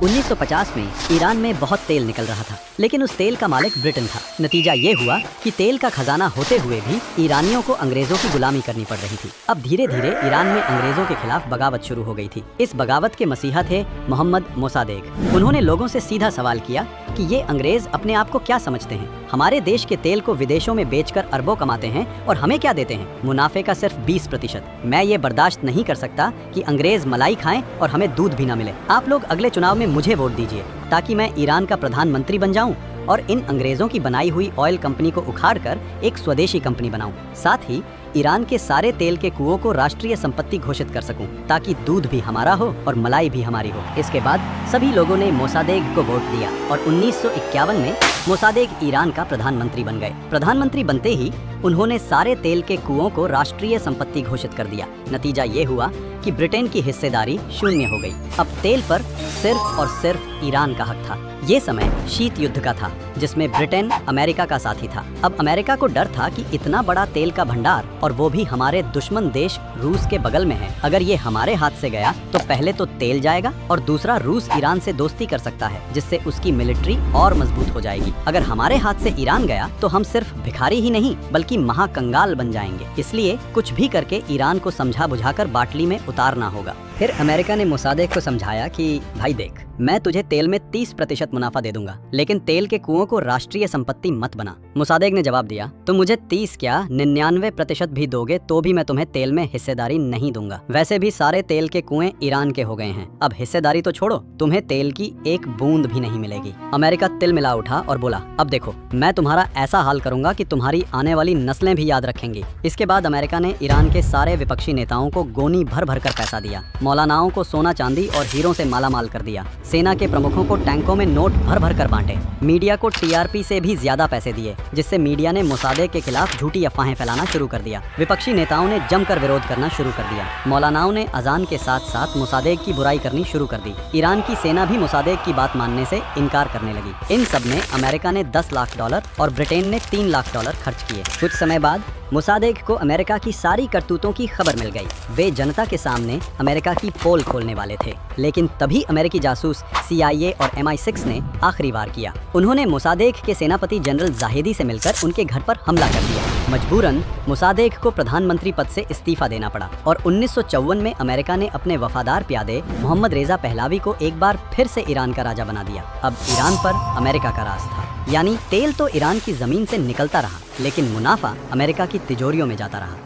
1950 में ईरान में बहुत तेल निकल रहा था, लेकिन उस तेल का मालिक ब्रिटेन था। नतीजा ये हुआ कि तेल का खजाना होते हुए भी ईरानियों को अंग्रेजों की गुलामी करनी पड़ रही थी। अब धीरे धीरे ईरान में अंग्रेजों के खिलाफ बगावत शुरू हो गई थी। इस बगावत के मसीहा थे मोहम्मद मोसादेक। उन्होंने लोगों से सीधा सवाल किया कि ये अंग्रेज अपने आप को क्या समझते हैं? हमारे देश के तेल को विदेशों में बेचकर अरबों कमाते हैं और हमें क्या देते हैं? मुनाफे का सिर्फ 20%। मैं ये बर्दाश्त नहीं कर सकता कि अंग्रेज मलाई खाएं और हमें दूध भी ना मिले। आप लोग अगले चुनाव में मुझे वोट दीजिए ताकि मैं ईरान का प्रधानमंत्री बन जाऊं और इन अंग्रेजों की बनाई हुई ऑयल कंपनी को उखाड़कर एक स्वदेशी कंपनी बनाऊं। साथ ही ईरान के सारे तेल के कुओं को राष्ट्रीय संपत्ति घोषित कर सकूं ताकि दूध भी हमारा हो और मलाई भी हमारी हो। इसके बाद सभी लोगों ने मोसादेक को वोट दिया और 1951 में मोसादेक ईरान का प्रधानमंत्री बन गए। प्रधानमंत्री बनते ही उन्होंने सारे तेल के कुओं को राष्ट्रीय संपत्ति घोषित कर दिया। नतीजा ये हुआ कि ब्रिटेन की हिस्सेदारी शून्य हो गई। अब तेल पर सिर्फ और सिर्फ ईरान का हक था। ये समय शीत युद्ध का था जिसमें ब्रिटेन अमेरिका का साथी था। अब अमेरिका को डर था कि इतना बड़ा तेल का भंडार और वो भी हमारे दुश्मन देश रूस के बगल में है। अगर ये हमारे हाथ से गया तो पहले तो तेल जाएगा और दूसरा रूस ईरान से दोस्ती कर सकता है जिससे उसकी मिलिट्री और मजबूत हो जाएगी। अगर हमारे हाथ से ईरान गया तो हम सिर्फ भिखारी ही नहीं बल्कि महाकंगाल बन जाएंगे। इसलिए कुछ भी करके ईरान को समझा बुझाकर बाटली में उतारना होगा। फिर अमेरिका ने मोसादेक को समझाया कि भाई देख, मैं तुझे तेल में 30% मुनाफा दे दूंगा, लेकिन तेल के कुओं को राष्ट्रीय संपत्ति मत बना। मोसादेक ने जवाब दिया, तुम मुझे 30 क्या 99% भी दोगे तो भी मैं तुम्हें तेल में हिस्सेदारी नहीं दूंगा। वैसे भी सारे तेल के कुएं ईरान के हो गए हैं। अब हिस्सेदारी तो छोड़ो, तुम्हें तेल की एक बूंद भी नहीं मिलेगी। अमेरिका तिल मिला उठा और बोला, अब देखो, मैं तुम्हारा ऐसा हाल करूंगा कि तुम्हारी आने वाली नस्लें भी याद रखेंगी। इसके बाद अमेरिका ने ईरान के सारे विपक्षी नेताओं को गोनी भर भर कर पैसा दिया, मौलानाओं को सोना चांदी और हीरों से मालामाल कर दिया, सेना के प्रमुखों को टैंकों में नोट भर भर कर बांटे, मीडिया को टीआरपी से भी ज्यादा पैसे दिए, जिससे मीडिया ने मोसादेक के खिलाफ झूठी अफवाहें फैलाना शुरू कर दिया। विपक्षी नेताओं ने जमकर विरोध करना शुरू कर दिया। मौलानाओं ने अजान के साथ साथ मोसादेक की बुराई करनी शुरू कर दी। ईरान की सेना भी मोसादेक की बात मानने से इनकार करने लगी। इन सब में अमेरिका ने $10 लाख और ब्रिटेन ने $3 लाख खर्च किए। कुछ समय बाद मोसादेक को अमेरिका की सारी करतूतों की खबर मिल गई। वे जनता के सामने अमेरिका की पोल खोलने वाले थे, लेकिन तभी अमेरिकी जासूस CIA और MI6 ने आखिरी वार किया। उन्होंने मोसादेक के सेनापति जनरल जाहिदी से मिलकर उनके घर पर हमला कर दिया। मजबूरन मोसादेक को प्रधानमंत्री पद से इस्तीफा देना पड़ा और 1954 में अमेरिका ने अपने वफादार प्यादे मोहम्मद रेजा पहलवी को एक बार फिर से ईरान का राजा बना दिया। अब ईरान पर अमेरिका का राज था, यानी तेल तो ईरान की जमीन से निकलता रहा, लेकिन मुनाफा अमेरिका की तिजोरियों में जाता रहा।